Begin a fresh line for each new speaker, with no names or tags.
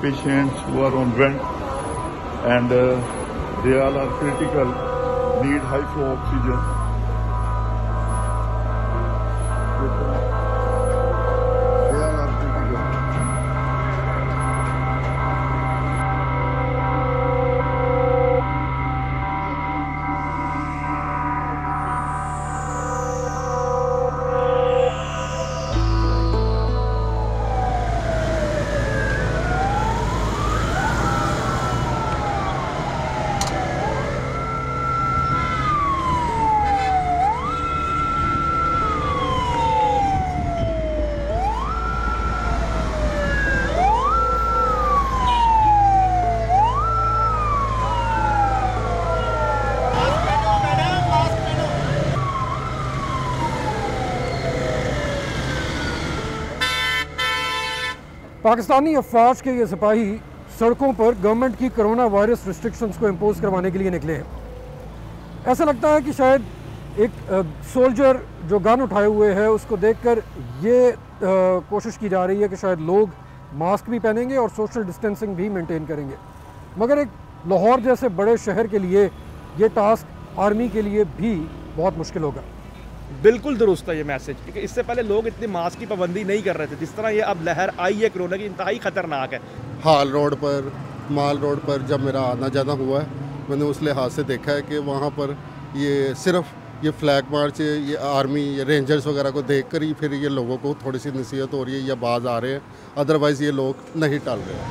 patients who are on vent, and they all are critical, need high flow oxygen. They all are critical.
Pakistani अफवाज के ये सिपाही सड़कों पर government की corona virus restrictions को impose करवाने के लिए निकले हैं। ऐसा लगता है कि शायद एक सोल्जर जो गन उठाए हुए है उसको देखकर ये कोशिश की जा रही है कि शायद लोग मास्क भी पहनेंगे और सोशल डिस्टेंसिंग भी मेंटेन करेंगे। मगर एक लाहौर जैसे बड़े शहर के लिए ये टास्क आर्मी के लिए भी बहुत मुश्किल होगा।
बिल्कुल दुरुस्त है ये मैसेज, क्योंकि इससे पहले लोग इतनी मास्क की पाबंदी नहीं कर रहे थे। जिस तरह ये अब लहर आई है कोरोना की, इंतहाई ख़तरनाक है।
हाल रोड पर, माल रोड पर जब मेरा आना जाना हुआ है, मैंने उस लिहाज से देखा है कि वहाँ पर ये सिर्फ ये फ्लैग मार्च, ये आर्मी, ये रेंजर्स वगैरह को देखकर ही फिर ये लोगों को थोड़ी सी नसीहत हो रही है या बाज आ रहे हैं, अदरवाइज़ ये लोग नहीं टाल रहे हैं।